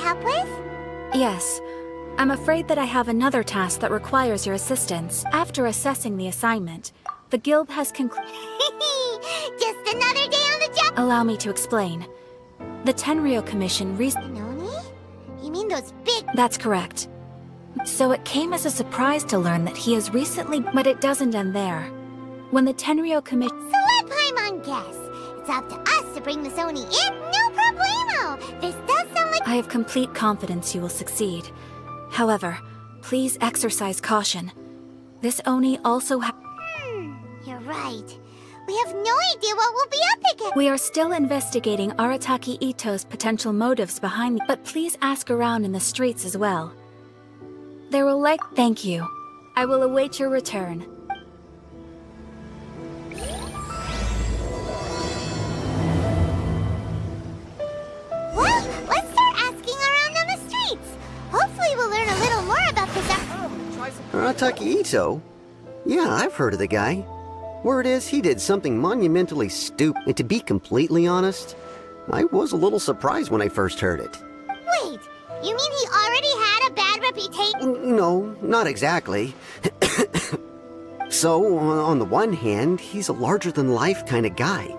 Help with? Yes. I'm afraid that I have another task that requires your assistance. After assessing the assignment, the guild has concluded... Just another day on the job! Allow me to explain. The Tenryou Commission Noni? You mean those big... That's correct. So it came as a surprise to learn that he has recently... But it doesn't end there. When the Tenryou Commission... So let Paimon guess. It's up to us to bring this Oni in. No problemo! This does sound like... I have complete confidence you will succeed. However, please exercise caution. This Oni also You're right. We have no idea what we'll be up against. We are still investigating Arataki Ito's potential motives behind but please ask around in the streets as well. There will Thank you. I will await your return. Well, let's start asking around on the streets. Hopefully we'll learn a little more about this... Arataki Ito? Yeah, I've heard of the guy. Word is, he did something monumentally stupid. And to be completely honest, I was a little surprised when I first heard it. Wait, you mean he already had a bad reputation? No, not exactly. So, on the one hand, he's a larger-than-life kind of guy.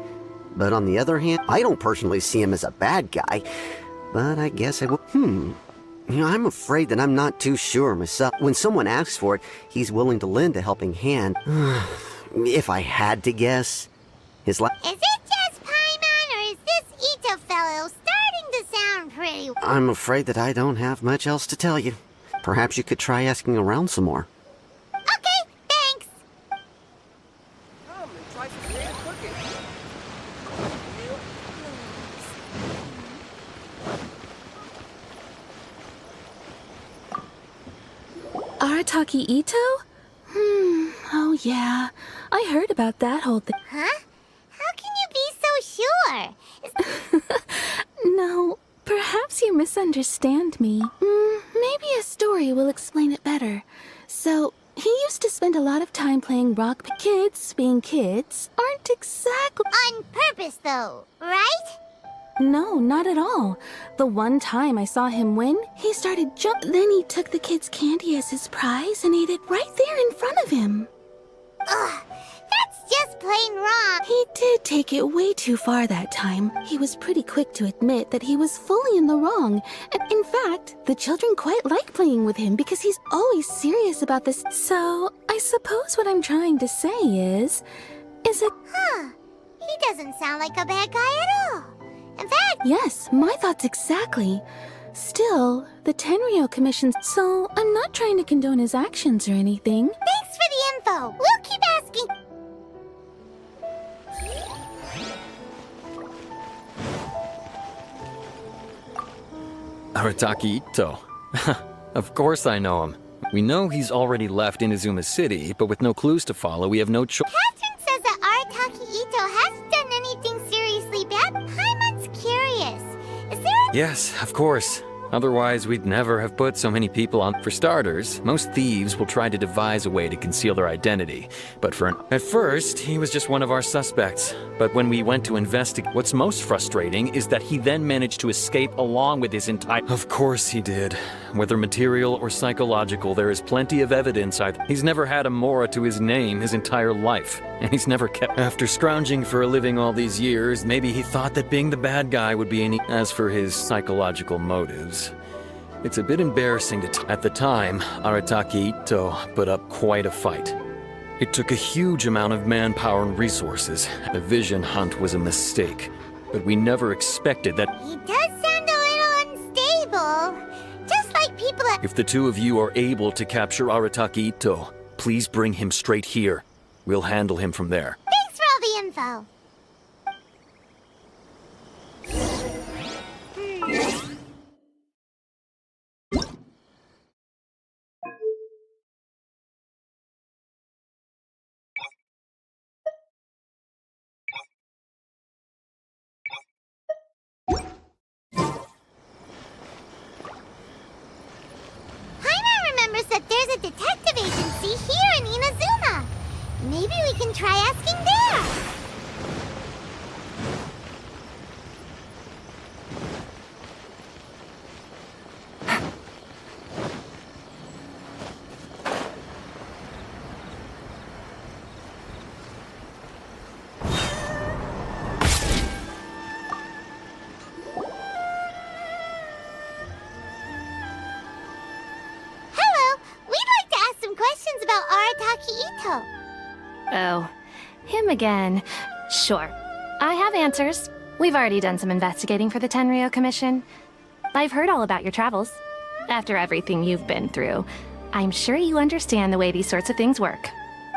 But on the other hand, I don't personally see him as a bad guy. But I guess I will... You know, I'm afraid that I'm not too sure myself. When someone asks for it, he's willing to lend a helping hand. If I had to guess, his Is it just Paimon, or is this Ito fellow starting to sound pretty... I'm afraid that I don't have much else to tell you. Perhaps you could try asking around some more. Okay, thanks! Come and try some creative cooking. Arataki Ito? Oh yeah. I heard about that whole thing. Huh? How can you be so sure? No, perhaps you misunderstand me. Maybe a story will explain it better. So, he used to spend a lot of time playing rock. Kids, being kids, aren't exactly... On purpose, though, right? No, not at all. The one time I saw him win, he started Then he took the kid's candy as his prize and ate it right there in front of him. Ugh, that's just plain wrong. He did take it way too far that time. He was pretty quick to admit that he was fully in the wrong. And in fact, the children quite like playing with him because he's always serious about this. So, I suppose what I'm trying to say is that... Huh. He doesn't sound like a bad guy at all. In fact... Yes, my thoughts exactly. Still, the Tenryou Commission... So, I'm not trying to condone his actions or anything. Thanks for the info. We'll keep asking... Arataki Ito. Of course I know him. We know he's already left Inazuma City, but with no clues to follow, we have no choice. Catherine says that Arataki Ito hasn't done anything seriously bad. Paimon's curious. Is there a... Yes, of course. Otherwise, we'd never have put so many people on. For starters, most thieves will try to devise a way to conceal their identity. But at first, he was just one of our suspects. But when we went to investigate, what's most frustrating is that he then managed to escape along with his entire... Of course he did. Whether material or psychological, there is plenty of evidence. He's never had a Mora to his name his entire life. And he's never kept... After scrounging for a living all these years, maybe he thought that being the bad guy would be any... As for his psychological motives, it's a bit embarrassing to... At the time, Arataki Ito put up quite a fight. It took a huge amount of manpower and resources. The vision hunt was a mistake, but we never expected that... He does If the two of you are able to capture Arataki Ito, please bring him straight here. We'll handle him from there. Thanks for all the info. Paimon remembers that there's a detective agency here in Inazuma. Maybe we can try asking there. Hello, we'd like to ask some questions about Arataki Ito. Oh, him again. Sure. I have answers. We've already done some investigating for the Tenryou Commission. I've heard all about your travels. After everything you've been through, I'm sure you understand the way these sorts of things work.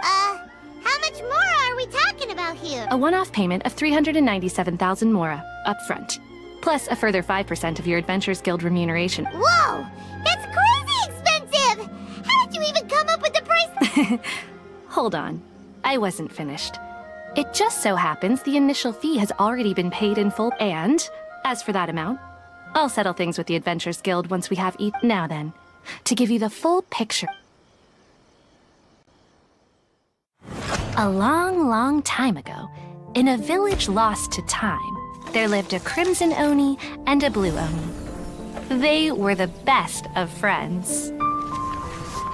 How much more are we talking about here? A one-off payment of 397,000 mora, up front. Plus a further 5% of your Adventures Guild remuneration. Whoa! That's crazy expensive! How did you even come up with the price? Hold on. I wasn't finished. It just so happens the initial fee has already been paid in full, and, as for that amount, I'll settle things with the Adventures Guild once we have Now then, to give you the full picture. A long, long time ago, in a village lost to time, there lived a Crimson Oni and a Blue Oni. They were the best of friends.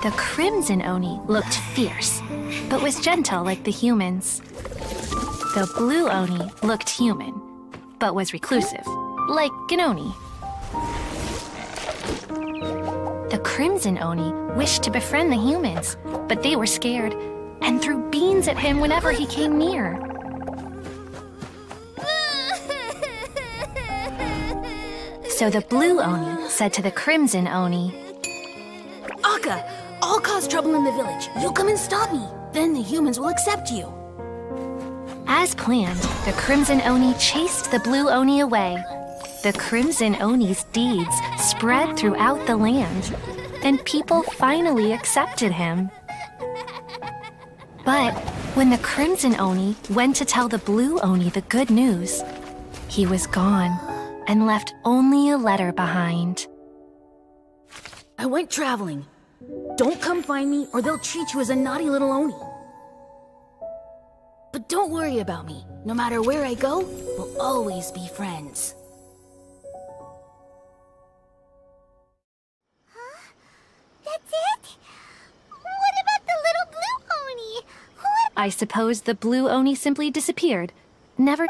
The Crimson Oni looked fierce, but was gentle like the humans. The Blue Oni looked human, but was reclusive, like an Oni. The Crimson Oni wished to befriend the humans, but they were scared and threw beans at him whenever he came near. So the Blue Oni said to the Crimson Oni, Akka, I'll cause trouble in the village. You come and stop me. Then the humans will accept you. As planned, the Crimson Oni chased the Blue Oni away. The Crimson Oni's deeds spread throughout the land, and people finally accepted him. But when the Crimson Oni went to tell the Blue Oni the good news, he was gone and left only a letter behind. I went traveling. Don't come find me or they'll treat you as a naughty little Oni. But don't worry about me. No matter where I go, we'll always be friends. That's it? What about the little Blue Oni? I suppose the Blue Oni simply disappeared. Never...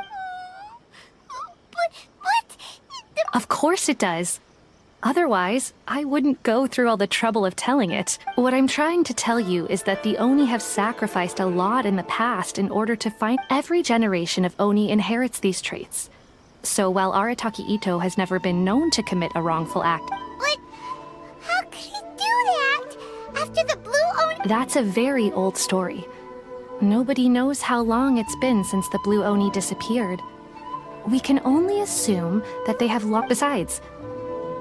But... Of course it does. Otherwise, I wouldn't go through all the trouble of telling it. What I'm trying to tell you is that the Oni have sacrificed a lot in the past in order to find... Every generation of Oni inherits these traits. So while Arataki Ito has never been known to commit a wrongful act... But... How could he do that? After the Blue Oni... That's a very old story. Nobody knows how long it's been since the Blue Oni disappeared. We can only assume that they have lost... Besides,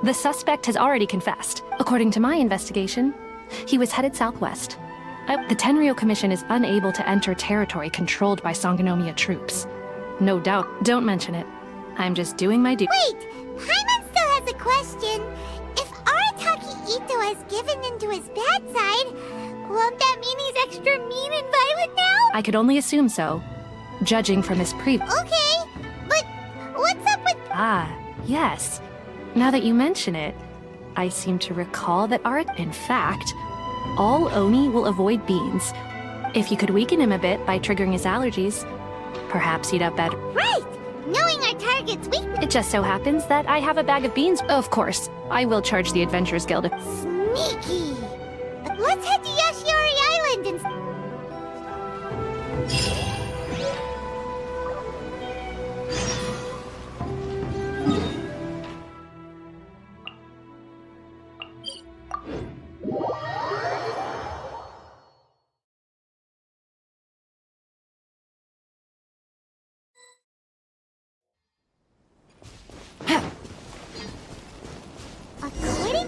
the suspect has already confessed. According to my investigation, he was headed southwest. The Tenryou Commission is unable to enter territory controlled by Sangonomiya troops. No doubt. Don't mention it. I'm just doing my duty. Wait! Paimon still has a question. If Arataki Ito has given into his bad side, won't that mean he's extra mean and violent now? I could only assume so, judging from his previous... Okay, but what's up with... Ah, yes. Now that you mention it, I seem to recall that in fact, all Oni will avoid beans. If you could weaken him a bit by triggering his allergies, perhaps he'd have better... Right! Knowing our target's weakness... It just so happens that I have a bag of beans. Of course, I will charge the Adventurers Guild. Sneaky! Let's head to Yashiori Island and...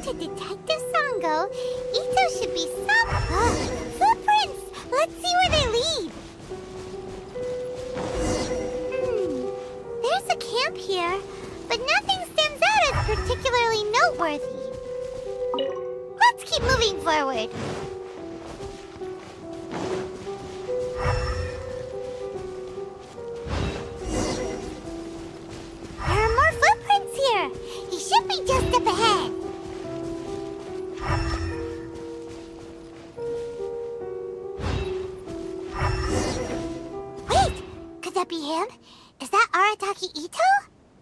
to Detective Sango, Ito should be footprints! Let's see where they lead. There's a camp here, but nothing stands out as particularly noteworthy. Let's keep moving forward. There are more footprints here. He should be just up ahead. Wait! Could that be him? Is that Arataki Ito?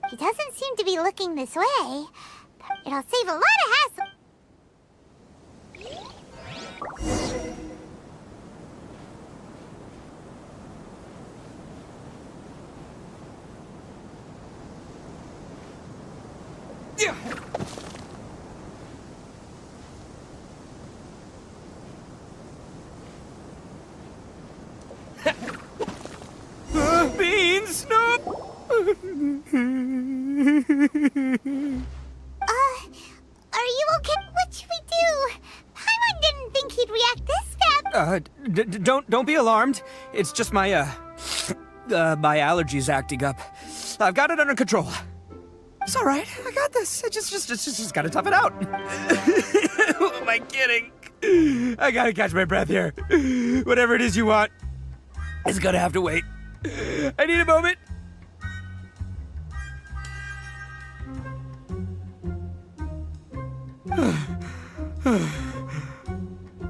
He doesn't seem to be looking this way. But it'll save a lot of hassle. Beans! No! Are you okay? What should we do? Paimon didn't think he'd react this fast. Don't be alarmed. It's just my my allergies acting up. I've got it under control. It's all right. I got this. I just gotta tough it out. Who am I kidding? I gotta catch my breath here. Whatever it is you want, it's gonna have to wait. I need a moment.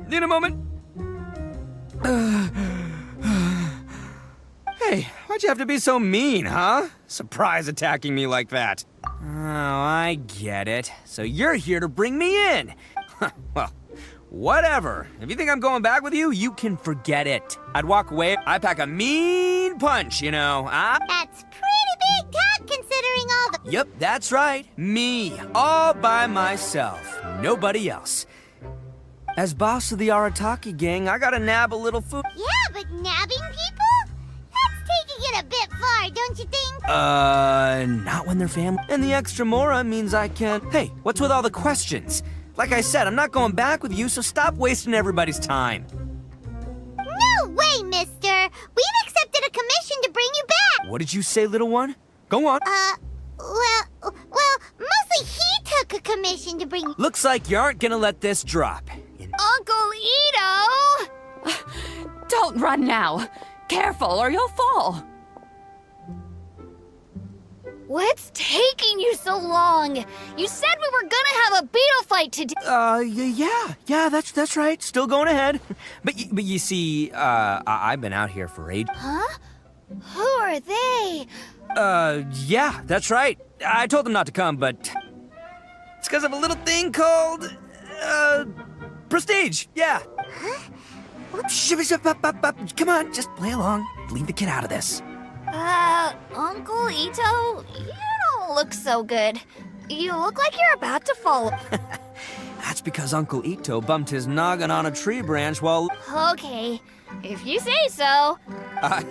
Need a moment. Hey, why'd you have to be so mean, huh? Surprise attacking me like that. Oh, I get it. So you're here to bring me in. Well, whatever. If you think I'm going back with you, you can forget it. I'd walk away. I pack a mean punch, you know. That's pretty big talk considering all the... Yep, that's right. Me, all by myself. Nobody else. As boss of the Arataki gang, I gotta nab a little food. Yeah, but nabbing people? That's taking it a bit far, don't you think? Not when they're family. And the extra mora means I can... Hey, what's with all the questions? Like I said, I'm not going back with you, so stop wasting everybody's time. No way, mister! We've accepted a commission to bring you back! What did you say, little one? Go on. Well, mostly he took a commission to bring... Looks like you aren't gonna let this drop. Uncle Ito! Don't run now. Careful or you'll fall. What's taking you so long? You said we were gonna have a beetle fight today. Yeah, that's right. Still going ahead. But you see, I've been out here for ages. Huh? Who are they? Yeah, that's right. I told them not to come, but it's because of a little thing called, prestige. Yeah. Huh? Come on, just play along. Leave the kid out of this. Uncle Ito, you don't look so good. You look like you're about to fall. That's because Uncle Ito bumped his noggin on a tree branch while... Okay, if you say so.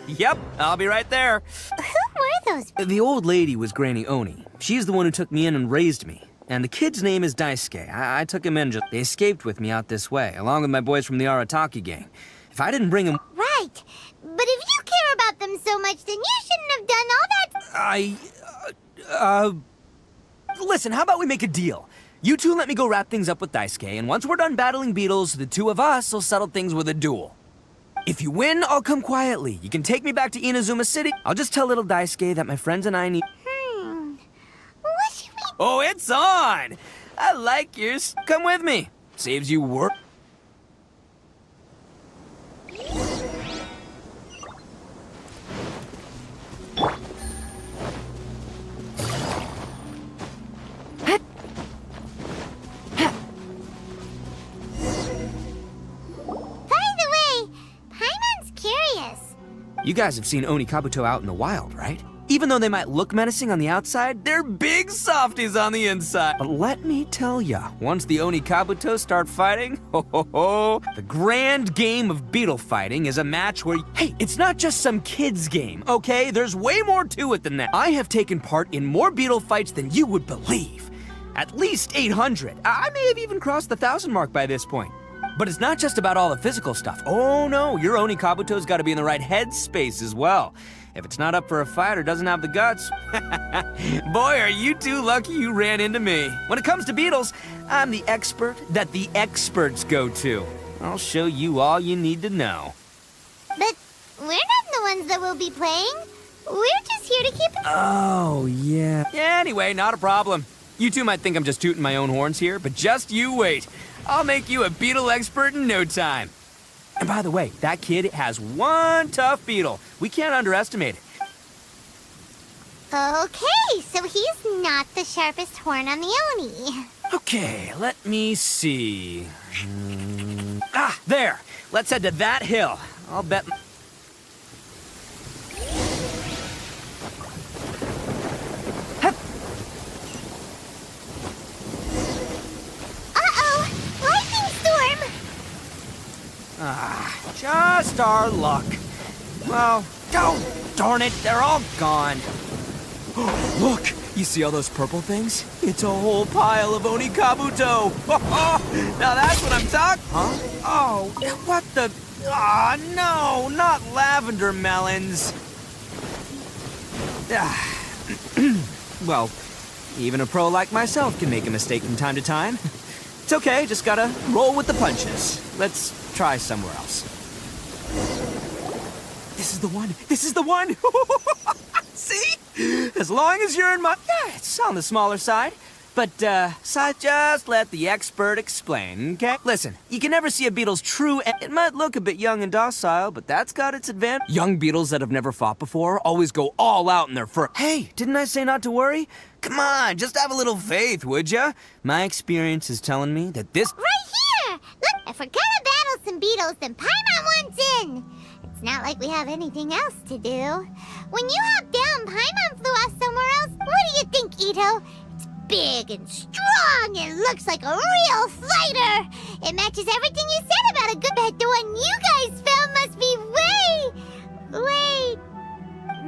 Yep, I'll be right there. Who were those? The old lady was Granny Oni. She's the one who took me in and raised me. And the kid's name is Daisuke. I took him in just... They escaped with me out this way, along with my boys from the Arataki gang. If I didn't bring him... Right, but if you care about them so much, then you shouldn't have done all that... Listen, how about we make a deal? You two let me go wrap things up with Daisuke, and once we're done battling beetles, the two of us will settle things with a duel. If you win, I'll come quietly. You can take me back to Inazuma City. I'll just tell little Daisuke that my friends and I need... What should we... Oh, it's on! I like yours. Come with me. Saves you work. You guys have seen Oni Kabuto out in the wild, right? Even though they might look menacing on the outside, they're big softies on the inside. But let me tell ya, once the Oni Kabuto start fighting, the grand game of beetle fighting is a match where, hey, it's not just some kid's game, okay? There's way more to it than that. I have taken part in more beetle fights than you would believe. At least 800. I may have even crossed the 1,000 mark by this point. But it's not just about all the physical stuff. Oh no, your Oni Kabuto's gotta be in the right headspace as well. If it's not up for a fight or doesn't have the guts, boy, are you too lucky you ran into me. When it comes to beetles, I'm the expert that the experts go to. I'll show you all you need to know. But we're not the ones that will be playing. We're just here to keep it. Oh, yeah. Yeah, anyway, not a problem. You two might think I'm just tooting my own horns here, but just you wait. I'll make you a beetle expert in no time. And by the way, that kid has one tough beetle. We can't underestimate it. Okay, so he's not the sharpest horn on the Oni. Okay, let me see. There. Let's head to that hill. I'll bet... Uh-oh! Lightning storm! Just our luck. Well, oh, darn it, they're all gone. Look, you see all those purple things? It's a whole pile of Oni Kabuto. Now that's what I'm talking. Huh? Oh, what the? Ah, no, not lavender melons. Well, even a pro like myself can make a mistake from time to time. It's okay, just gotta roll with the punches. Let's try somewhere else. This is the one! This is the one! See? As long as you're in my... Yeah, it's on the smaller side. But, just let the expert explain, okay? Listen, you can never see a beetle's true... It might look a bit young and docile, but that's got its advantage. Young beetles that have never fought before always go all out in their fur. Hey, didn't I say not to worry? Come on, just have a little faith, would ya? My experience is telling me that this... Right here! Look, if we're gonna battle some beetles, then Paimon wants in! It's not like we have anything else to do. When you hop down, Paimon flew off somewhere else. What do you think, Ito? It's big and strong and looks like a real fighter. It matches everything you said about a good bet. The one you guys found must be way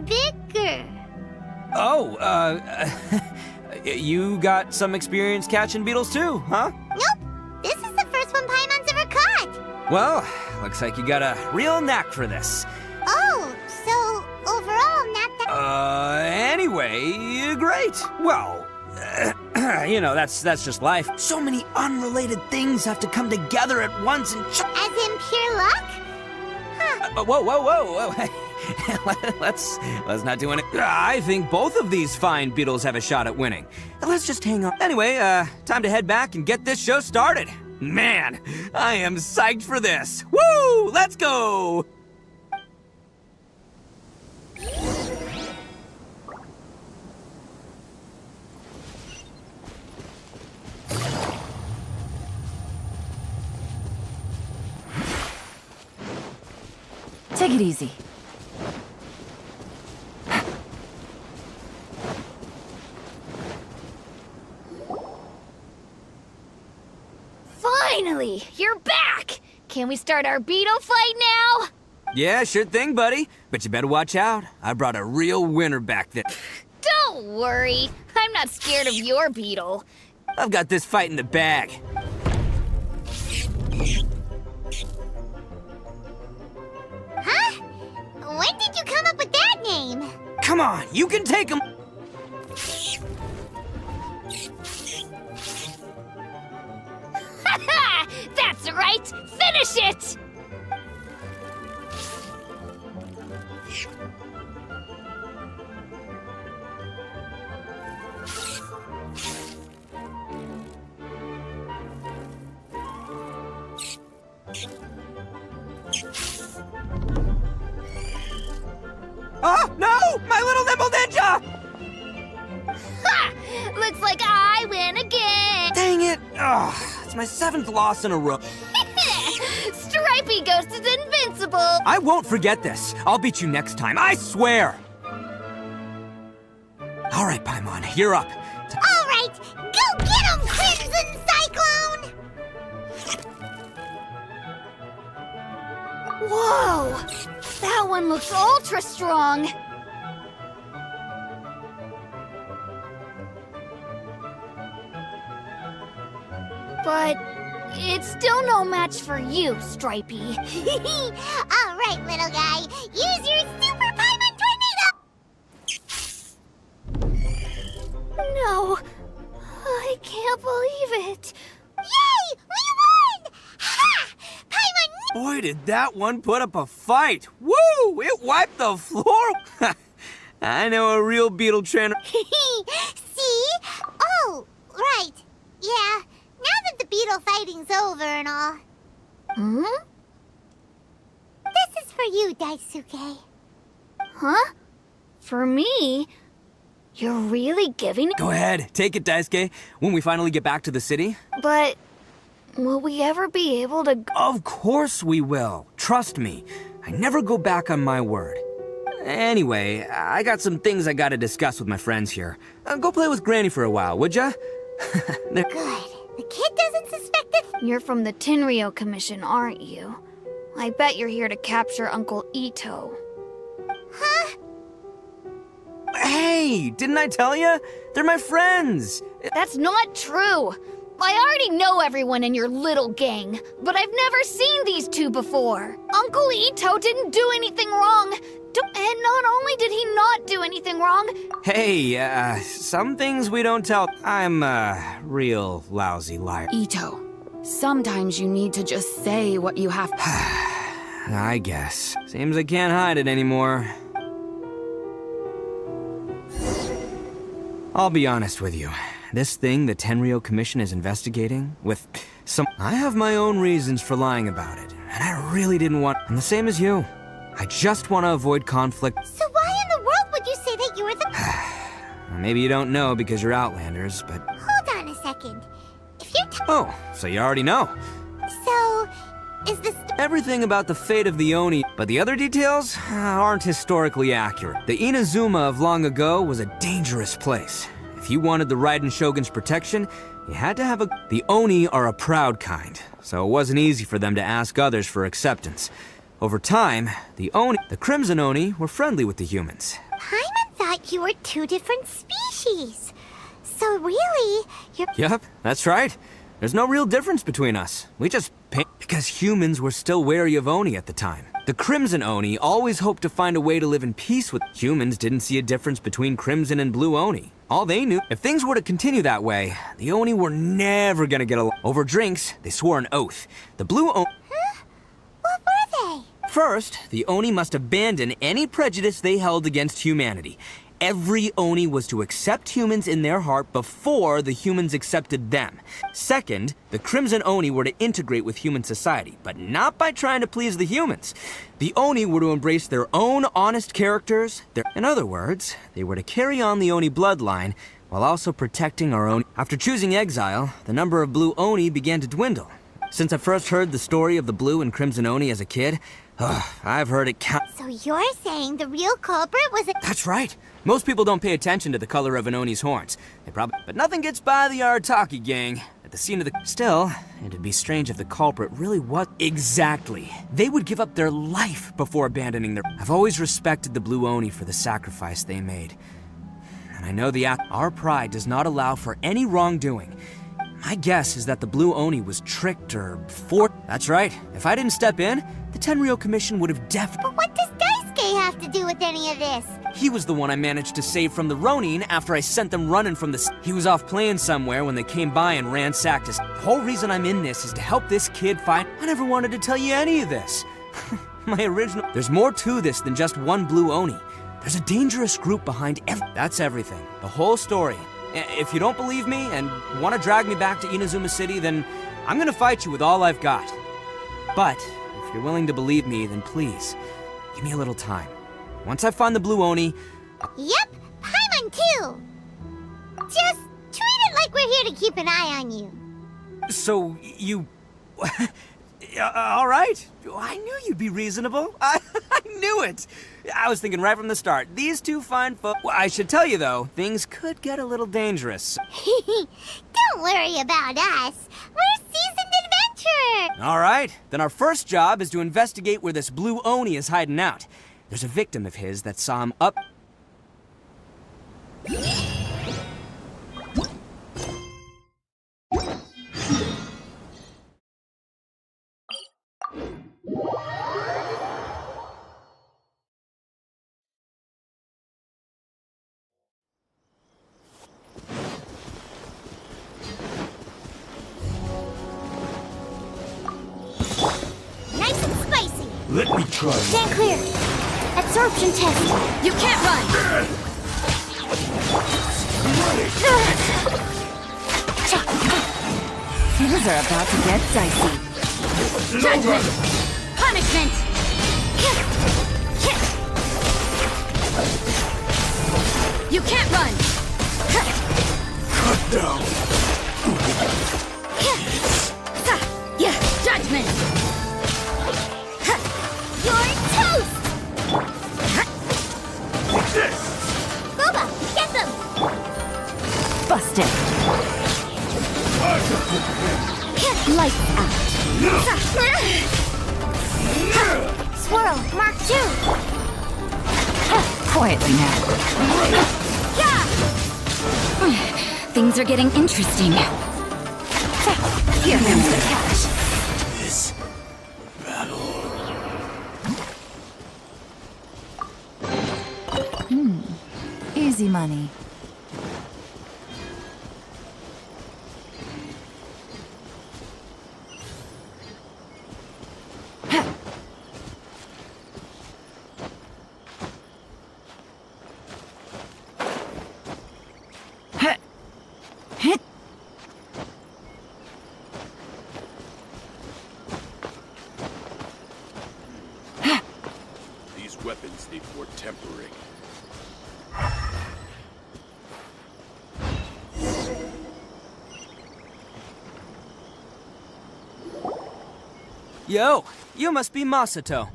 bigger. Oh, you got some experience catching beetles too, huh? Nope. This is the first one Paimon's ever caught. Well, looks like you got a real knack for this. Oh, so overall, not that... Anyway, great. Well, you know, that's just life. So many unrelated things have to come together at once and... As in pure luck? Huh. Whoa. Let's not do any... I think both of these fine beetles have a shot at winning. Let's just hang on. Anyway, time to head back and get this show started. Man, I am psyched for this. Woo! Let's go! Take it easy. Finally! You're back! Can we start our beetle fight now? Yeah, sure thing, buddy. But you better watch out. I brought a real winner back there. Don't worry. I'm not scared of your beetle. I've got this fight in the bag. Huh? When did you come up with that name? Come on, you can take him. That's right! Finish it! Oh, no! My little nimble ninja! Ha! Looks like I win again! Dang it! Oh, it's my 7th loss in a row. Stripey Ghost is invincible! I won't forget this. I'll beat you next time, I swear! All right, Paimon, you're up. All right, go get him, Crimson Cyclone! Whoa! That one looks ultra strong! But it's still no match for you, Stripey. All right, little guy. Use your super Paimon tornado! No, I can't believe it. Yay! We won! Ha! Paimon! Boy, did that one put up a fight. Woo! It wiped the floor. I know a real beetle trainer. See? Oh, right. Yeah. Now that the beetle fighting's over and all. Hmm? This is for you, Daisuke. Huh? For me? You're really giving it? Go ahead, take it, Daisuke. When we finally get back to the city. But will we ever be able to... Of course we will. Trust me. I never go back on my word. Anyway, I got some things I gotta discuss with my friends here. Go play with Granny for a while, would ya? Good. The kid doesn't suspect it. You're from the Tenryou Commission, aren't you? I bet you're here to capture Uncle Ito. Huh? Hey, didn't I tell ya? They're my friends. That's not true! I already know everyone in your little gang, but I've never seen these two before. Uncle Ito didn't do anything wrong. And not only did he not do anything wrong... Hey, some things we don't tell. I'm a real lousy liar. Ito, sometimes you need to just say what you have. I guess. Seems I can't hide it anymore. I'll be honest with you. This thing the Tenryou Commission is investigating, with some... I have my own reasons for lying about it, and I really didn't want... I'm the same as you. I just want to avoid conflict. So why in the world would you say that you were the... Maybe you don't know because you're Outlanders, but... Hold on a second. If you're Oh, so you already know. So, is this... Everything about the fate of the Oni, but the other details aren't historically accurate. The Inazuma of long ago was a dangerous place. If you wanted the Raiden Shogun's protection, you had to have a... The Oni are a proud kind, so it wasn't easy for them to ask others for acceptance. Over time, the Crimson Oni were friendly with the humans. Paimon thought you were two different species. So really, you're... Yep, that's right. There's no real difference between us. We just because humans were still wary of Oni at the time. The Crimson Oni always hoped to find a way to live in peace with... Humans didn't see a difference between Crimson and Blue Oni. All they knew, if things were to continue that way, the Oni were never gonna get along. Over drinks, they swore an oath. The Blue Oni... Huh? What were they? First, the Oni must abandon any prejudice they held against humanity. Every Oni was to accept humans in their heart before the humans accepted them. Second, the Crimson Oni were to integrate with human society, but not by trying to please the humans. The Oni were to embrace their own honest characters. In other words, they were to carry on the Oni bloodline while also protecting our own. After choosing exile, the number of Blue Oni began to dwindle. Since I first heard the story of the Blue and Crimson Oni as a kid, I've heard it count. So you're saying the real culprit was a... That's right. Most people don't pay attention to the color of an Oni's horns. They probably... But nothing gets by the Arataki gang. At the scene of the... Still, it'd be strange if the culprit really was... Exactly. They would give up their life before abandoning their... I've always respected the Blue Oni for the sacrifice they made. And I know our pride does not allow for any wrongdoing. My guess is that the Blue Oni was tricked or That's right. If I didn't step in, the Tenryou Commission would have But what does Daisuke have to do with any of this? He was the one I managed to save from the Ronin after I sent them running from the... He was off playing somewhere when they came by and ransacked us. The whole reason I'm in this is to help this kid find... I never wanted to tell you any of this. My original... There's more to this than just one Blue Oni. There's a dangerous group behind That's everything. The whole story. If you don't believe me and want to drag me back to Inazuma City, then I'm gonna fight you with all I've got. But if you're willing to believe me, then please, give me a little time. Once I find the Blue Oni... Yep, Paimon too! Just treat it like we're here to keep an eye on you. So, you... all right. I knew you'd be reasonable. I knew it. I was thinking right from the start. These two fine folks... Well, I should tell you, though, things could get a little dangerous. Don't worry about us. We're seasoned adventurers. All right. Then our first job is to investigate where this Blue Oni is hiding out. There's a victim of his that saw him up... Stand clear. Absorption test. You can't run. Things are about to get dicey. Judgment. Punishment. You can't run. Cut down. Yeah, judgment. You're toast. Boba, get them. Busted. Lights out. Swirl, Mark 2. Quietly now. Yeah. Things are getting interesting. Here comes the cash. This battle. Easy money. These weapons need more tempering. Yo, you must be Masato.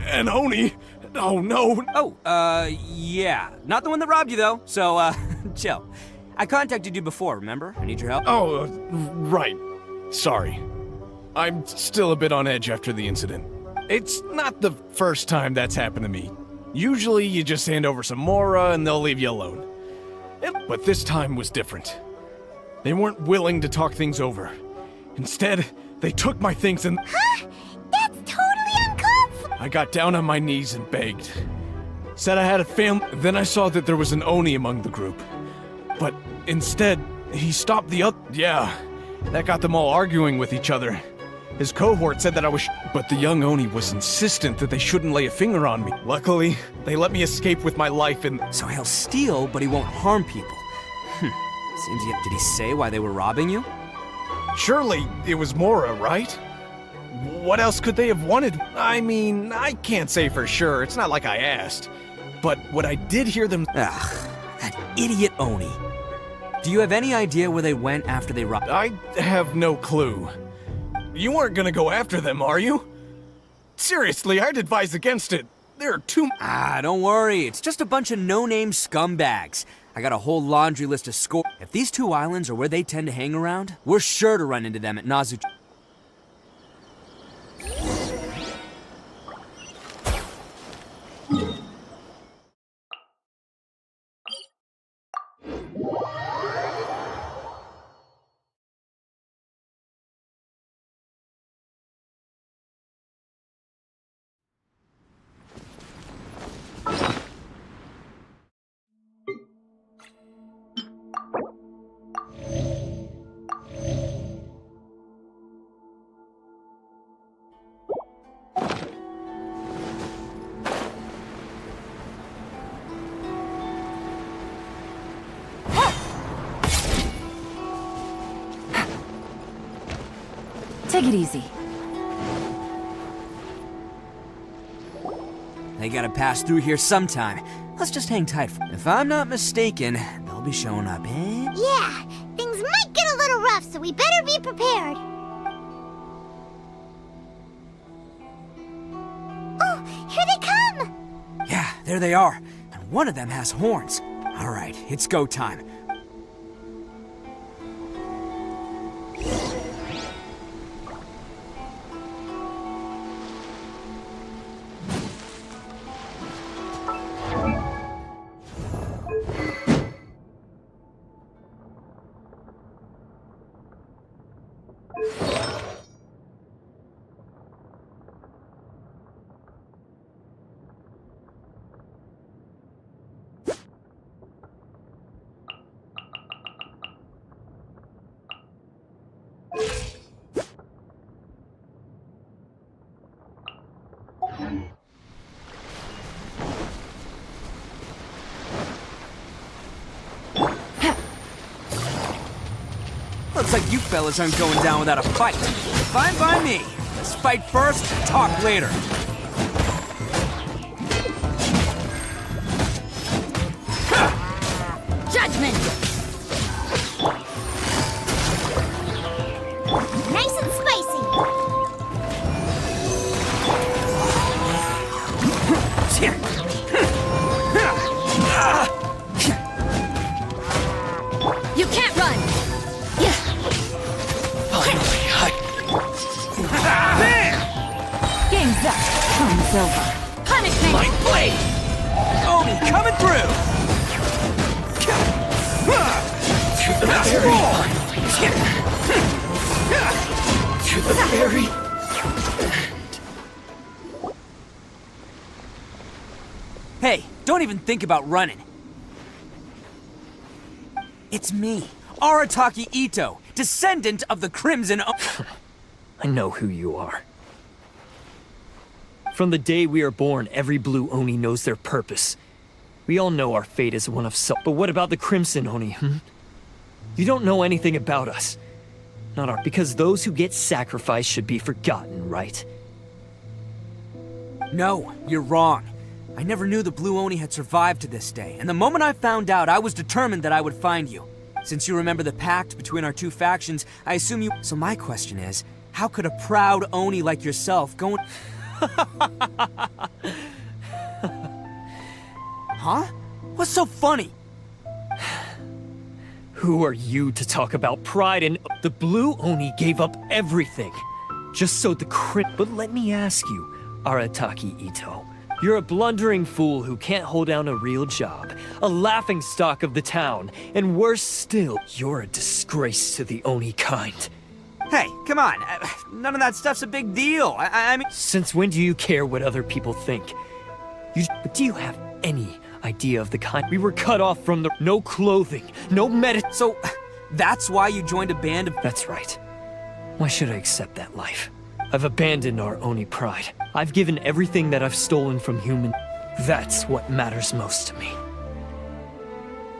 And Oni? Oh no! Oh, yeah. Not the one that robbed you, though, so, chill. I contacted you before, remember? I need your help. Oh, right. Sorry. I'm still a bit on edge after the incident. It's not the first time that's happened to me. Usually you just hand over some Mora and they'll leave you alone. But this time was different. They weren't willing to talk things over. Instead, they took my things and... Huh? That's totally uncalled for. I got down on my knees and begged. Said I had a family. Then I saw that there was an Oni among the group. But instead, he stopped the other. Yeah, that got them all arguing with each other. His cohort said that I was but the young Oni was insistent that they shouldn't lay a finger on me. Luckily, they let me escape with my life and... So he'll steal, but he won't harm people. Seems yet. Did he say why they were robbing you? Surely it was Mora, right? What else could they have wanted? I mean, I can't say for sure. It's not like I asked. But what I did hear them... Ugh, that idiot Oni. Do you have any idea where they went after they robbed? I have no clue. You aren't gonna go after them, are you? Seriously, I'd advise against it. There are too... Don't worry. It's just a bunch of no-name scumbags. I got a whole laundry list of score. If these two islands are where they tend to hang around, we're sure to run into them at Nazu. Take it easy. They gotta pass through here sometime. Let's just hang tight. If I'm not mistaken, they'll be showing up, eh? Yeah, things might get a little rough, so we better be prepared. Oh, here they come! Yeah, there they are. And one of them has horns. All right, it's go time. Looks like you fellas aren't going down without a fight. Fine by me. Let's fight first, talk later. Judgment! Nice and spicy. You can't run! Game's up. Time's over. Punishment! My blade! Oni coming through! To the very To the very Hey, don't even think about running. It's me, Arataki Ito, descendant of the Crimson I know who you are. From the day we are born, every blue Oni knows their purpose. We all know our fate is one of but what about the Crimson Oni, You don't know anything about us. Not our- because those who get sacrificed should be forgotten, right? No, you're wrong. I never knew the Blue Oni had survived to this day, and the moment I found out, I was determined that I would find you. Since you remember the pact between our two factions, I assume you- So my question is, how could a proud Oni like yourself go and- Huh? What's so funny? Who are you to talk about pride and- The Blue Oni gave up everything, just so the But let me ask you, Arataki Ito. You're a blundering fool who can't hold down a real job, a laughingstock of the town, and worse still, you're a disgrace to the Oni kind. Hey, come on. None of that stuff's a big deal. I mean... Since when do you care what other people think? But do you have any idea of the kind? We were cut off from the... No clothing, no So, that's why you joined a band of... That's right. Why should I accept that life? I've abandoned our Oni pride. I've given everything that I've stolen from human. That's what matters most to me.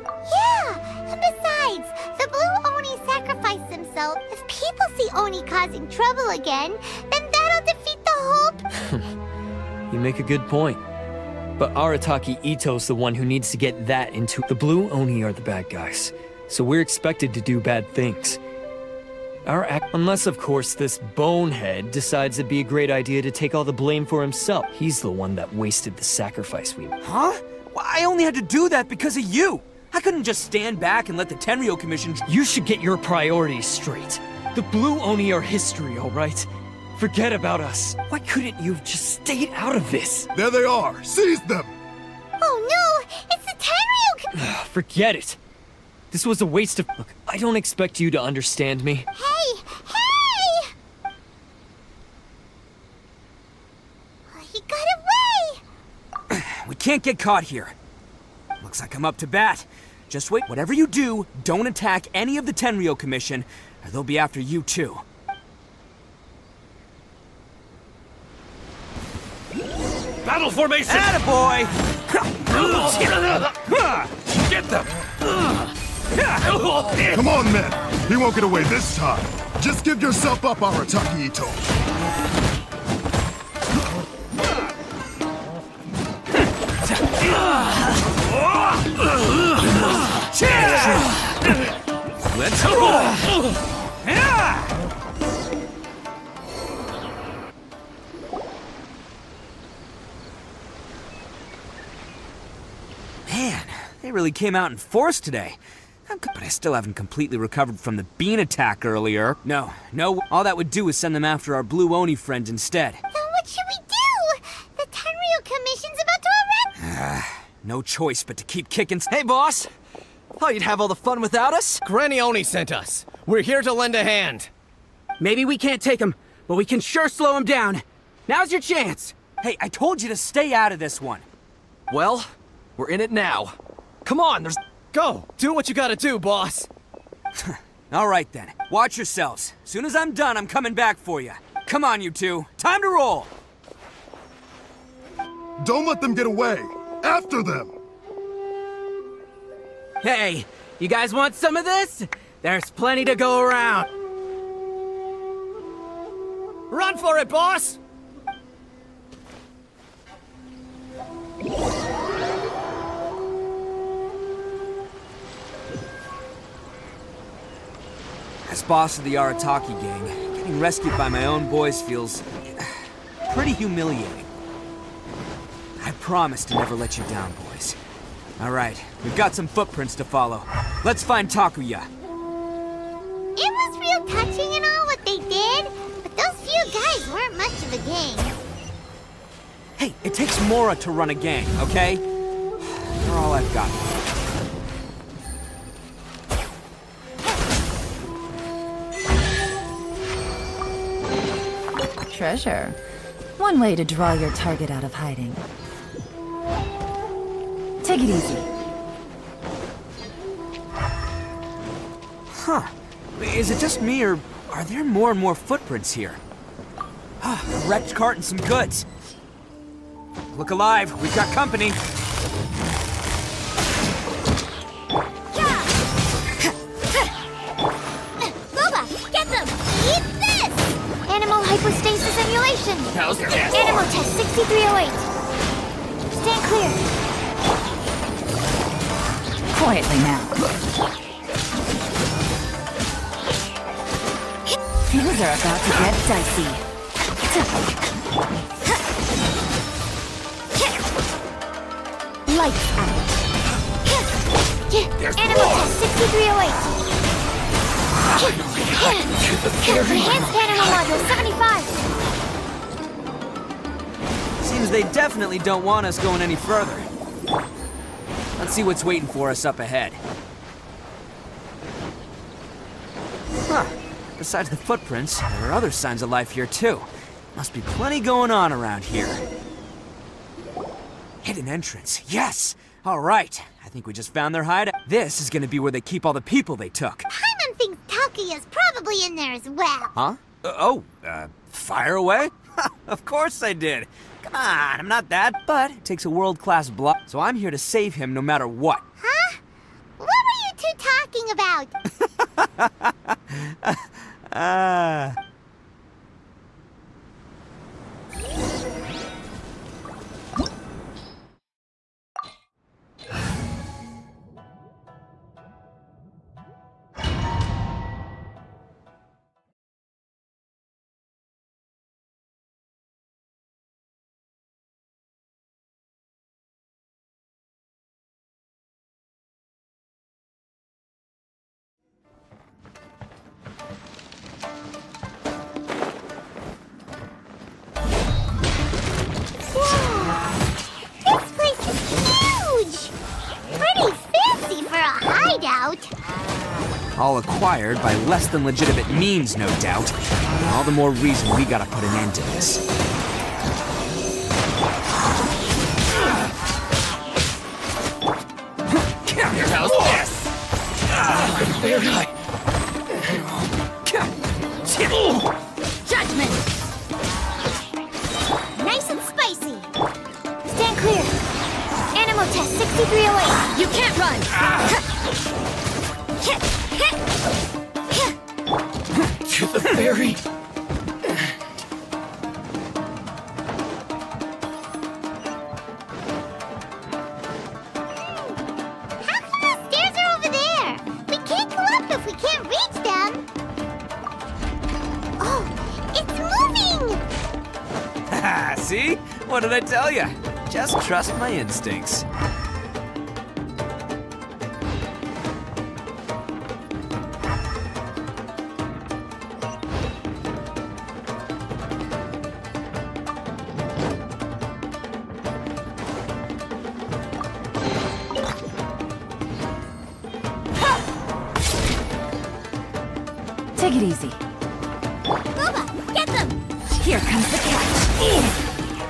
Yeah, and besides, the Blue Oni sacrificed themselves. If people see Oni causing trouble again, then that'll defeat the whole... You make a good point. But Arataki Ito's the one who needs to get that into... The Blue Oni are the bad guys, so we're expected to do bad things. Unless, of course, this bonehead decides it'd be a great idea to take all the blame for himself. He's the one that wasted the sacrifice we... Huh? Well, I only had to do that because of you. I couldn't just stand back and let the Tenryo Commission... You should get your priorities straight. The Blue Oni are history, all right? Forget about us. Why couldn't you have just stayed out of this? There they are! Seize them! Oh no! It's the Tenryo... Forget it. This was a waste of... Look, I don't expect you to understand me. Hey! He got away! We can't get caught here. Looks like I'm up to bat. Just wait. Whatever you do, don't attack any of the Tenryo Commission, or they'll be after you too. Battle formation! Attaboy! Get them! Come on, men! He won't get away this time! Just give yourself up, Arataki Ito! Let's roll! Man, they really came out in force today. But I still haven't completely recovered from the bean attack earlier. No, all that would do is send them after our Blue Oni friend instead. Then what should we do? The Tenryo Commission's about to arrest... No choice but to keep kicking. Hey, boss! Thought you'd have all the fun without us? Granny Oni sent us. We're here to lend a hand. Maybe we can't take him, but we can sure slow him down. Now's your chance! Hey, I told you to stay out of this one. Well, we're in it now. Come on, there's... Go! Do what you gotta do, boss! All right then, watch yourselves. Soon as I'm done, I'm coming back for you. Come on, you two. Time to roll! Don't let them get away! After them! Hey, you guys want some of this? There's plenty to go around. Run for it, boss! As boss of the Arataki gang, getting rescued by my own boys feels pretty humiliating. I promise to never let you down, boys. All right, we've got some footprints to follow. Let's find Takuya. It was real touching and all what they did, but those few guys weren't much of a gang. Hey, it takes Mora to run a gang, okay? You're all I've got. Treasure. One way to draw your target out of hiding. Take it easy. Huh. Is it just me, or are there more and more footprints here? A wrecked cart and some goods. Look alive, we've got company. Boba, get them! Eat this! Animal hypostasis emulation. How's this? Animal test 6308. Stand clear. Quietly now. Things are about to get dicey. Lights out. Animal test 6308. Enhanced animal module 75. Seems they definitely don't want us going any further. Let's see what's waiting for us up ahead. Huh. Besides the footprints, there are other signs of life here too. Must be plenty going on around here. Hidden entrance, yes! Alright, I think we just found their hideout. This is gonna be where they keep all the people they took. Paimon thinks Takuya's probably in there as well. Huh? Fire away? Of course I did. Come on, I'm not that, but it takes a world-class block, so I'm here to save him no matter what. Huh? What were you two talking about? This place is huge! Pretty fancy for a hideout. All acquired by less than legitimate means, no doubt. All the more reason we gotta put an end to this. How's this? Judgment! Nice and spicy. Stand clear. Animal test 6308. You can't run! To the ferry. How come the stairs are over there? We can't go up if we can't reach them. Oh, it's moving! See? What did I tell you? Just trust my instincts. Take it easy. Boba, get them! Here comes the catch.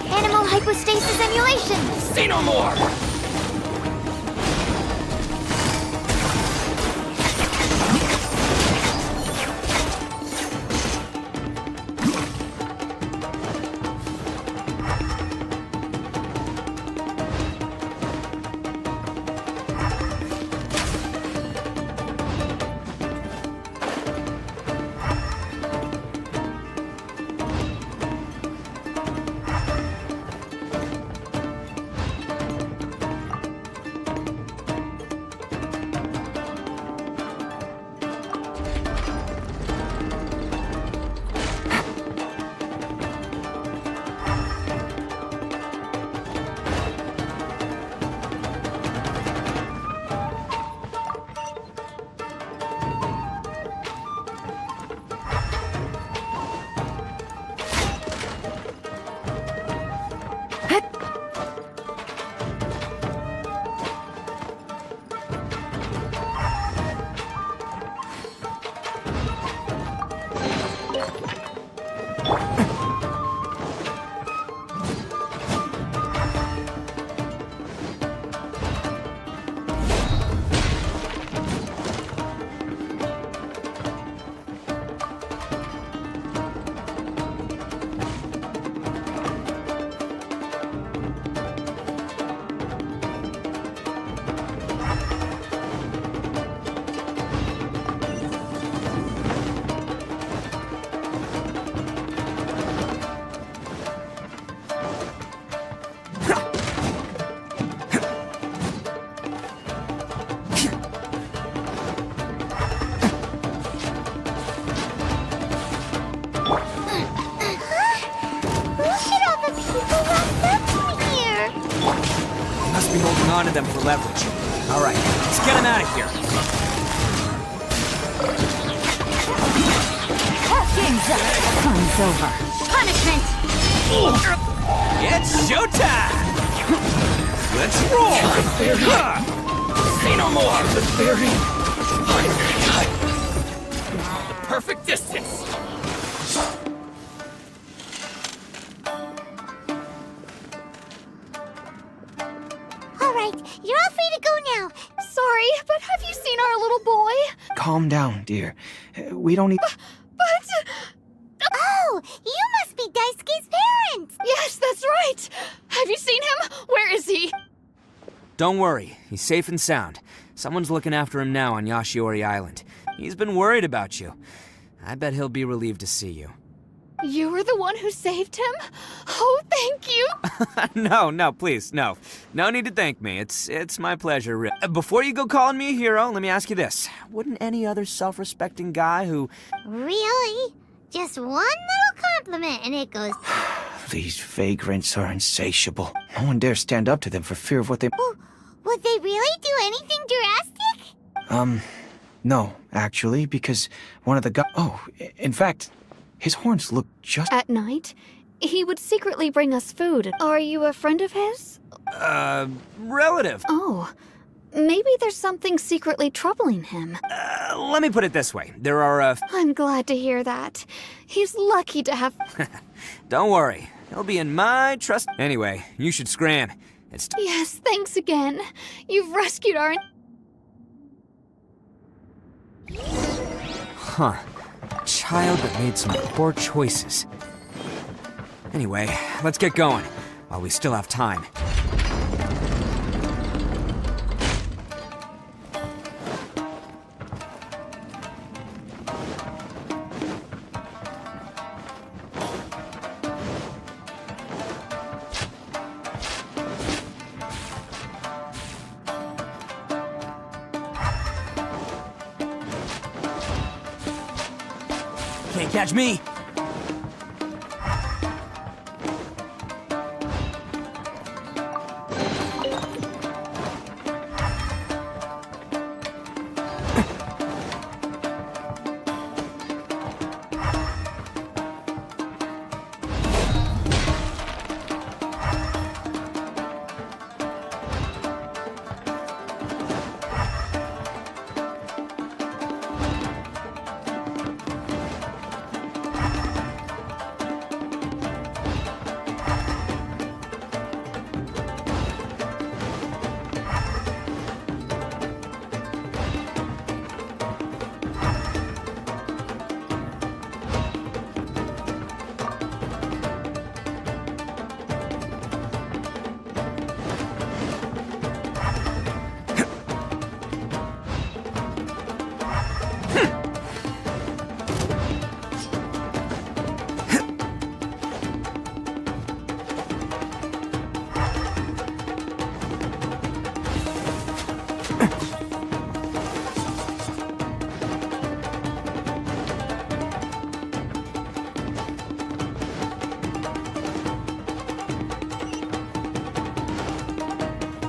Animal hypostasis emulation. Say no more! onto them for leverage. All right, let's get him out of here. Game's up. Fun's over. Punishment! It's showtime! Let's roll! Say no more! The fairy! Perfect distance! All right, you're all free to go now. Sorry, but have you seen our little boy? Calm down, dear. We don't need. But... Oh, you must be Daisuke's parents! Yes, that's right! Have you seen him? Where is he? Don't worry, he's safe and sound. Someone's looking after him now on Yashiori Island. He's been worried about you. I bet he'll be relieved to see you. You were the one who saved him? Oh, thank you! No, please, no. No need to thank me. It's my pleasure. Before you go calling me a hero, let me ask you this. Wouldn't any other self-respecting guy who... Really? Just one little compliment and it goes... These vagrants are insatiable. No one dares stand up to them for fear of what they... Would they really do anything drastic? No, actually, because one of the guys... Oh, in fact, his horns look just... At night, he would secretly bring us food. Are you a friend of his? Relative. Oh, maybe there's something secretly troubling him. Let me put it this way. There are, I'm glad to hear that. He's lucky to have... Don't worry. He'll be in my trust... Anyway, you should scram. It's... Yes, thanks again. You've rescued our... Huh. A child that made some poor choices. Anyway, let's get going, while we still have time. Can't catch me!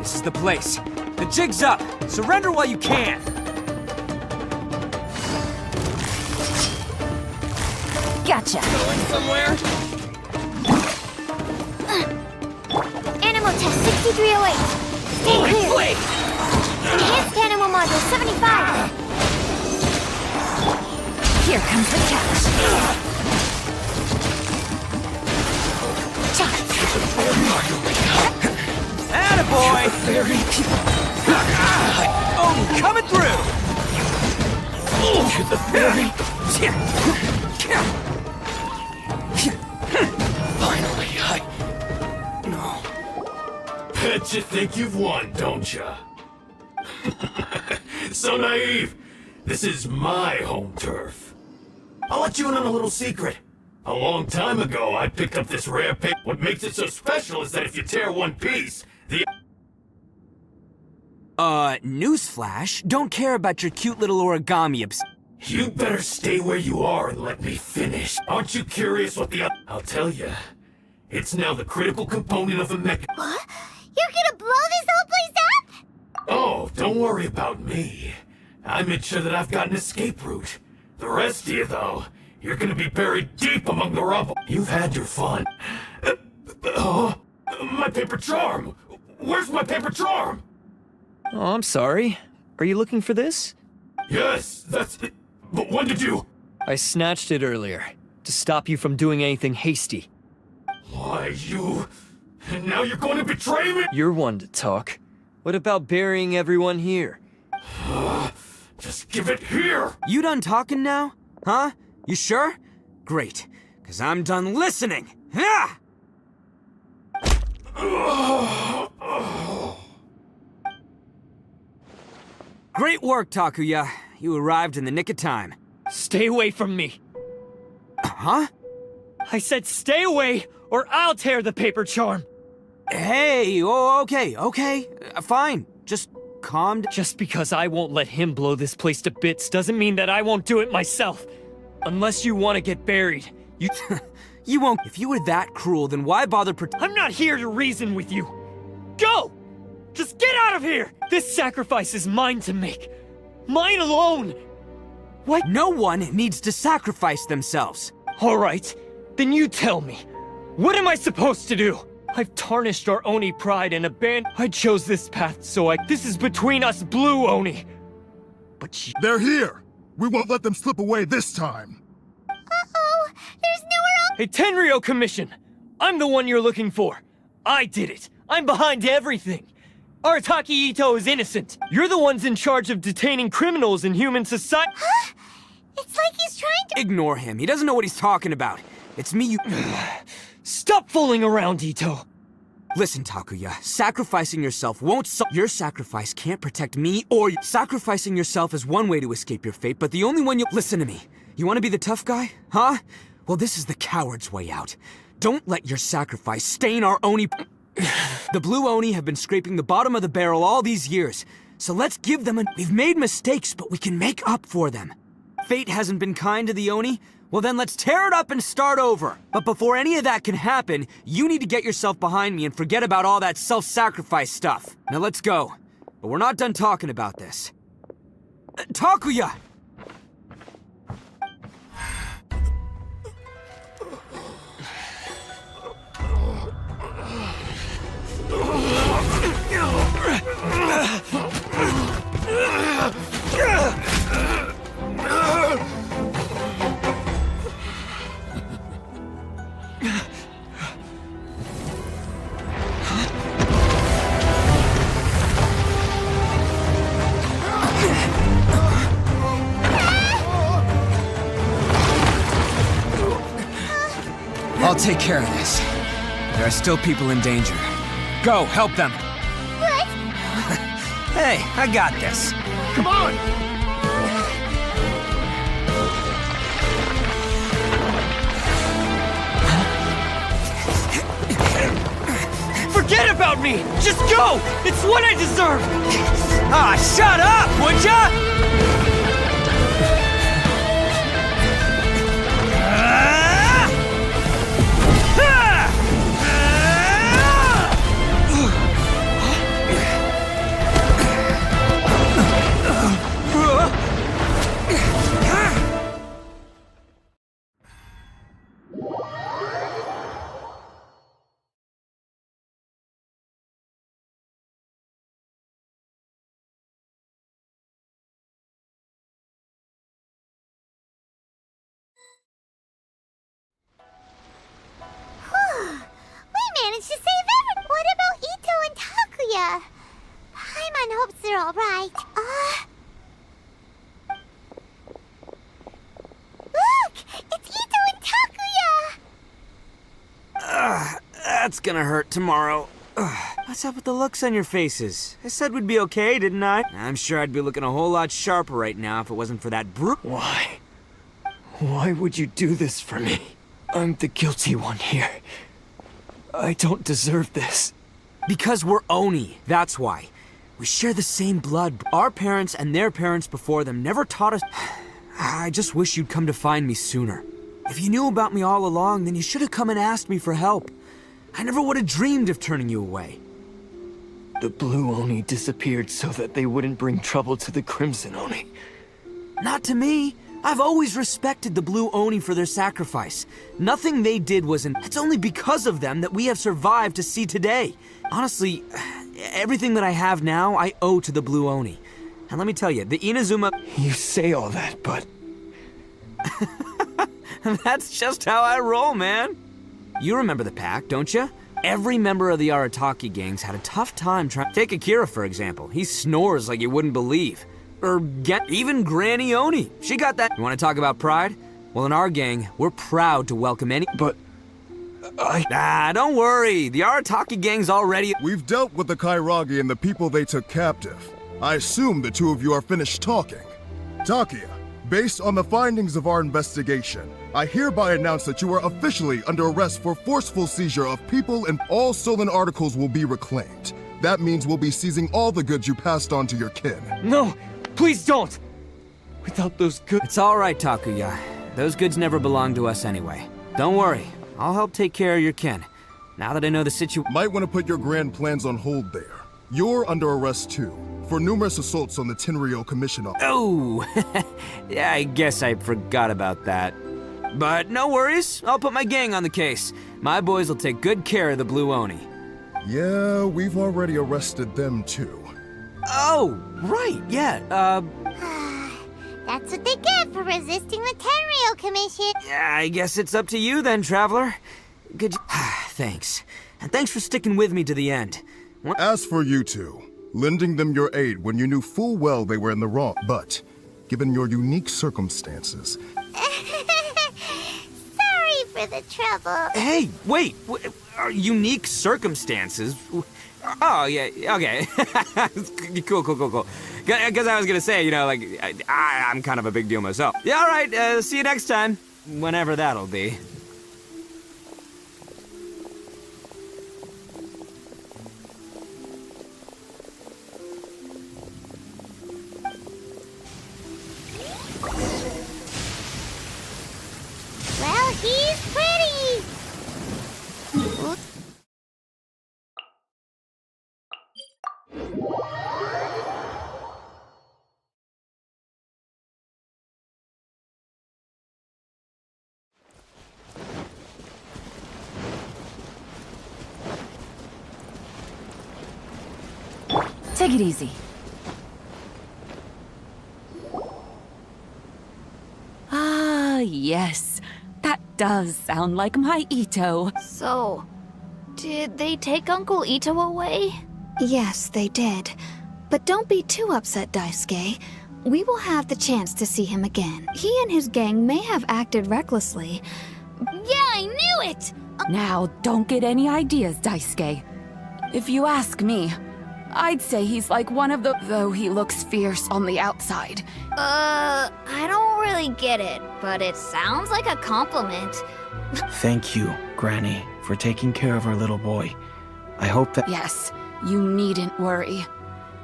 This is the place. The jig's up. Surrender while you can. Gotcha. Going somewhere? Animal test 6308. Stay clear. Wait! Enhanced animal module 75. Here comes the catch. Attaboy! Oh, coming through! To the fairy! Finally, No. Bet you think you've won, don't ya? So naive! This is my home turf. I'll let you in on a little secret. A long time ago, I picked up this rare pick. What makes it so special is that if you tear one piece, the... Newsflash? Don't care about your cute little origami You better stay where you are and let me finish. Aren't you curious what the... I'll tell you. It's now the critical component of the mech... What? You're gonna blow this whole place up? Don't worry about me. I made sure that I've got an escape route. The rest of you, though, you're gonna be buried deep among the rubble. You've had your fun. My paper charm! Where's my paper charm? Oh, I'm sorry. Are you looking for this? Yes, that's it. But when did you... I snatched it earlier, to stop you from doing anything hasty. Why, you... And now you're going to betray me? You're one to talk. What about burying everyone here? Just give it here! You done talking now? Huh? You sure? Great, because I'm done listening. Ah! Great work, Takuya. You arrived in the nick of time. Stay away from me. Huh? I said stay away, or I'll tear the paper charm. Hey, oh, okay. Fine. Just calm down. Just because I won't let him blow this place to bits doesn't mean that I won't do it myself. Unless you want to get buried. You won't. If you were that cruel, then why bother I'm not here to reason with you. Go! Just get out of here! This sacrifice is mine to make. Mine alone! What? No one needs to sacrifice themselves. All right, then you tell me. What am I supposed to do? I've tarnished our Oni pride and abandoned. I chose this path, so this is between us blue Oni. But They're here! We won't let them slip away this time! Uh-oh! There's nowhere else— Hey, Tenryo Commission! I'm the one you're looking for. I did it. I'm behind everything. Arataki Ito is innocent. You're the ones in charge of detaining criminals in human society. Huh? It's like he's trying to— Ignore him. He doesn't know what he's talking about. It's me you... Stop fooling around, Ito. Listen, Takuya. Sacrificing yourself won't Your sacrifice can't protect me or you. Sacrificing yourself is one way to escape your fate, but the only one you... Listen to me. You want to be the tough guy? Huh? Well, this is the coward's way out. Don't let your sacrifice stain our Oni... The blue Oni have been scraping the bottom of the barrel all these years, so let's give them We've made mistakes, but we can make up for them. Fate hasn't been kind to the Oni? Well then let's tear it up and start over. But before any of that can happen, you need to get yourself behind me and forget about all that self-sacrifice stuff. Now let's go. But we're not done talking about this. Takuya! I'll take care of this. There are still people in danger. Go, help them. What? Hey, I got this. Come on! Forget about me! Just go! It's what I deserve! Ah, shut up, would ya? Managed to save everyone. What about Ito and Takuya? Paimon hopes they're all right. Look! It's Ito and Takuya! That's gonna hurt tomorrow. What's up with the looks on your faces? I said we'd be okay, didn't I? I'm sure I'd be looking a whole lot sharper right now if it wasn't for that brute. Why? Why would you do this for me? I'm the guilty one here. I don't deserve this. Because we're Oni, that's why. We share the same blood. Our parents and their parents before them never taught us... I just wish you'd come to find me sooner. If you knew about me all along, then you should have come and asked me for help. I never would have dreamed of turning you away. The Blue Oni disappeared so that they wouldn't bring trouble to the Crimson Oni. Not to me. I've always respected the Blue Oni for their sacrifice. Nothing they did it's only because of them that we have survived to see today. Honestly, everything that I have now, I owe to the Blue Oni. And let me tell you, the Inazuma... You say all that, but... That's just how I roll, man. You remember the pack, don't you? Every member of the Arataki gangs had a tough time trying... Take Akira, for example. He snores like you wouldn't believe. Or even Granny Oni. She got that... You want to talk about pride? Well, in our gang, we're proud to welcome any... But... don't worry. The Arataki gang's already... We've dealt with the Kairagi and the people they took captive. I assume the two of you are finished talking. Takia, based on the findings of our investigation, I hereby announce that you are officially under arrest for forceful seizure of people, and all stolen articles will be reclaimed. That means we'll be seizing all the goods you passed on to your kin. No! Please don't! Without those goods... It's all right, Takuya. Those goods never belonged to us anyway. Don't worry. I'll help take care of your kin. Now that I know the situation... Might want to put your grand plans on hold there. You're under arrest too, for numerous assaults on the Tenryou Commission office. Oh! Yeah, I guess I forgot about that. But no worries. I'll put my gang on the case. My boys will take good care of the Blue Oni. Yeah, we've already arrested them too. Oh, right, yeah, That's what they get for resisting the Tenryou Commission. Yeah, I guess it's up to you then, Traveler. Good Thanks. And thanks for sticking with me to the end. As for you two, lending them your aid when you knew full well they were in the wrong, but given your unique circumstances... Sorry for the trouble. Hey, wait, unique circumstances? Oh, yeah, okay. Cool. Because I was gonna say, you know, like, I'm kind of a big deal myself. Yeah, all right, see you next time. Whenever that'll be. Well, he's pretty. Take it easy. Ah, yes. That does sound like my Ito. So, did they take Uncle Ito away? Yes, they did. But don't be too upset, Daisuke. We will have the chance to see him again. He and his gang may have acted recklessly. Yeah, I knew it! Now, don't get any ideas, Daisuke. If you ask me, I'd say he's like one of the... though he looks fierce on the outside. I don't really get it, but it sounds like a compliment. Thank you, Granny, for taking care of our little boy. I hope that... Yes, you needn't worry.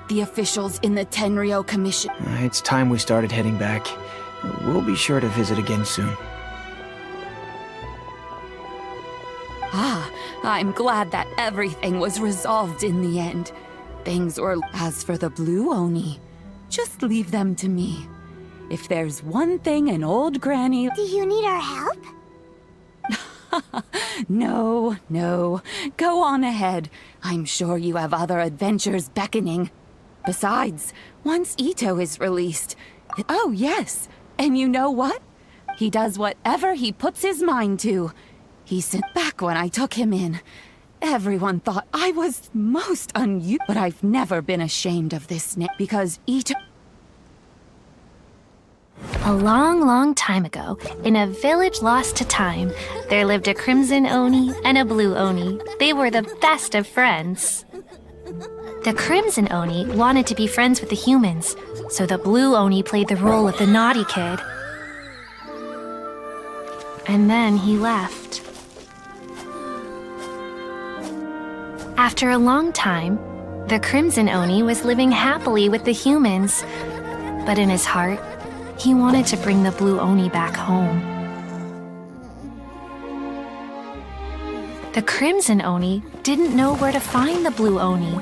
The officials in the Tenryou Commission... It's time we started heading back. We'll be sure to visit again soon. Ah, I'm glad that everything was resolved in the end. Things were... As for the Blue Oni, just leave them to me. If there's one thing an old granny... Do you need our help? No. Go on ahead. I'm sure you have other adventures beckoning. Besides, once Ito is released... Oh, yes. And you know what? He does whatever he puts his mind to. He sent back when I took him in. Everyone thought I was most unusual, but I've never been ashamed of this because Ito... A long time ago, in a village lost to time, there lived a Crimson Oni and a Blue Oni. They were the best of friends. The Crimson Oni wanted to be friends with the humans, so the Blue Oni played the role of the naughty kid. And then he left. After a long time, the Crimson Oni was living happily with the humans, but in his heart, he wanted to bring the Blue Oni back home. The Crimson Oni didn't know where to find the Blue Oni.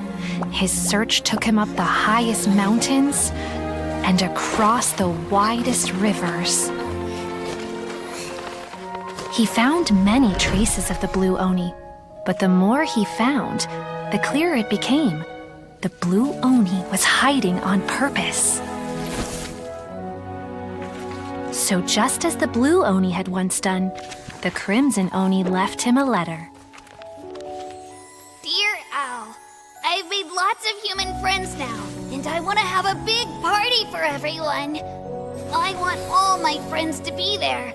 His search took him up the highest mountains and across the widest rivers. He found many traces of the Blue Oni, but the more he found, the clearer it became. The Blue Oni was hiding on purpose. So just as the Blue Oni had once done, the Crimson Oni left him a letter. Dear Owl, I've made lots of human friends now, and I want to have a big party for everyone. I want all my friends to be there.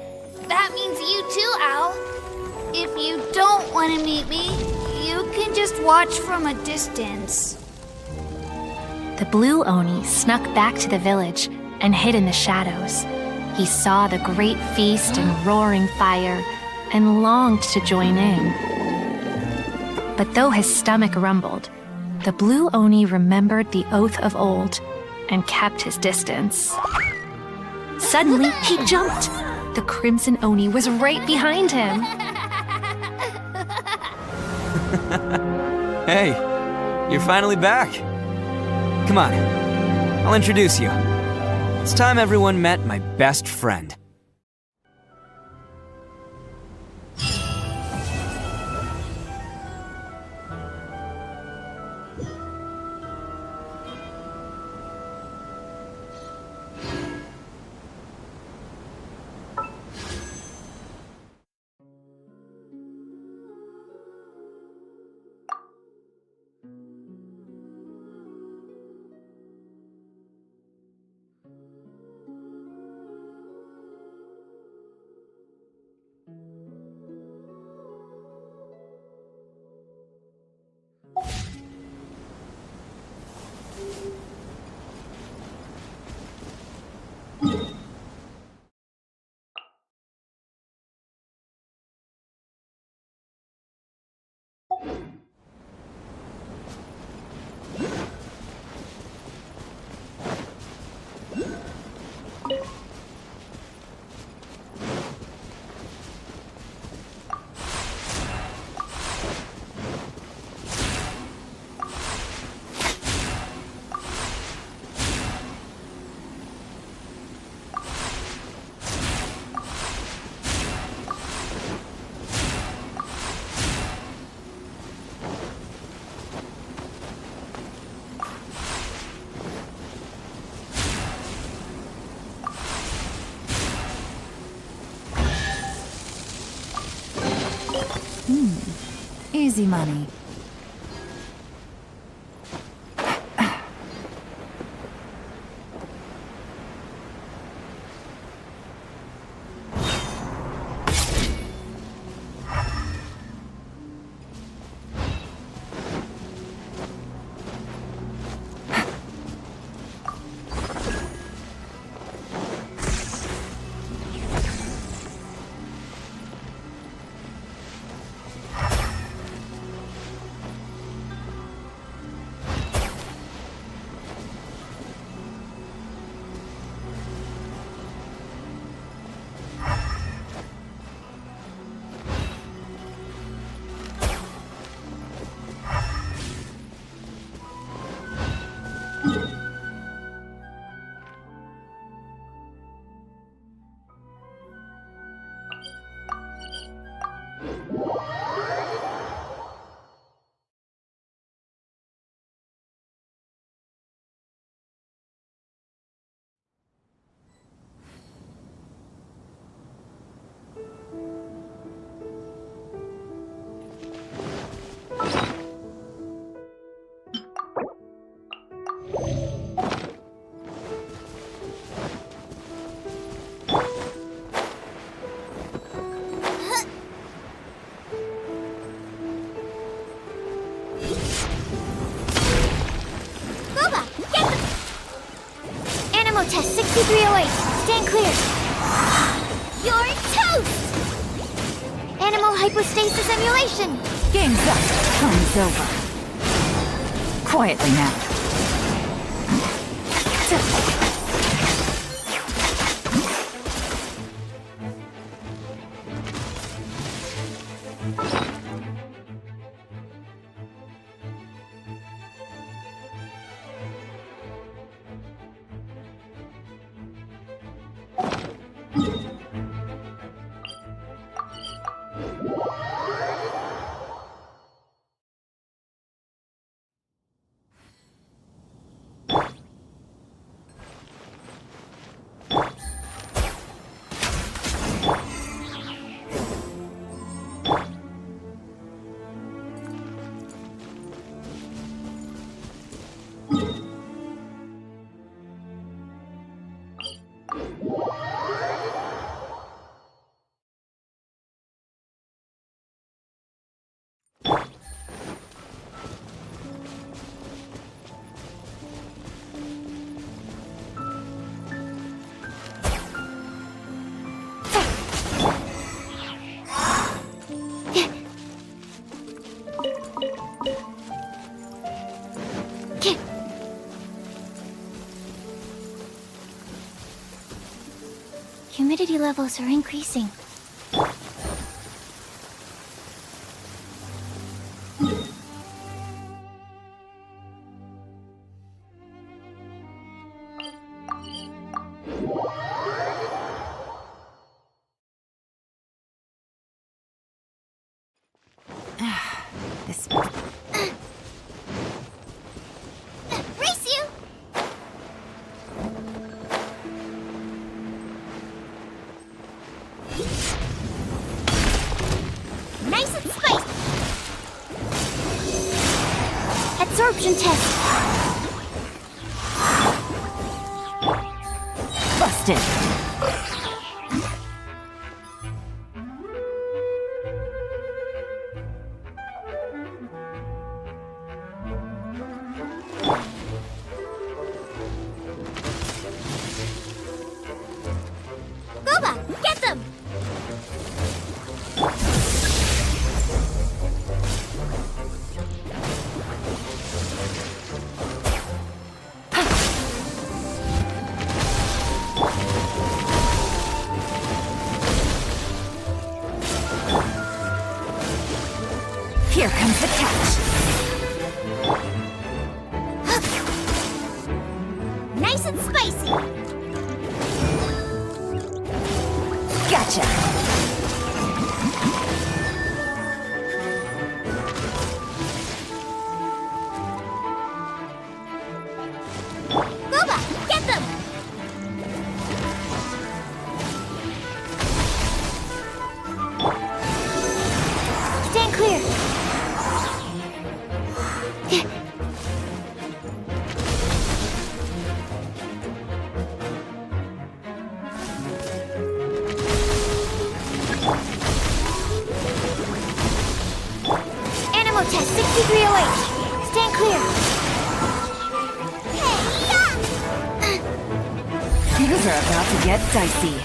That means you too, Owl. If you don't want to meet me, you can just watch from a distance. The Blue Oni snuck back to the village and hid in the shadows. He saw the great feast and roaring fire and longed to join in. But though his stomach rumbled, the Blue Oni remembered the oath of old and kept his distance. Suddenly, he jumped. The Crimson Oni was right behind him. Hey, you're finally back. Come on, I'll introduce you. It's time everyone met my best friend. Easy money. Test 6308. Stand clear. You're toast! Animal hypostasis emulation. Game's up. Time's over. Quietly now. Humidity levels are increasing. This. Race you! Nice and spicy! Absorption test! Busted. Gooba, get them! Here comes the catch. Nice and spicy! Gotcha. Gooba, get them! Stand clear! Animal test 63 OH. Stand clear. Things are about to get dicey.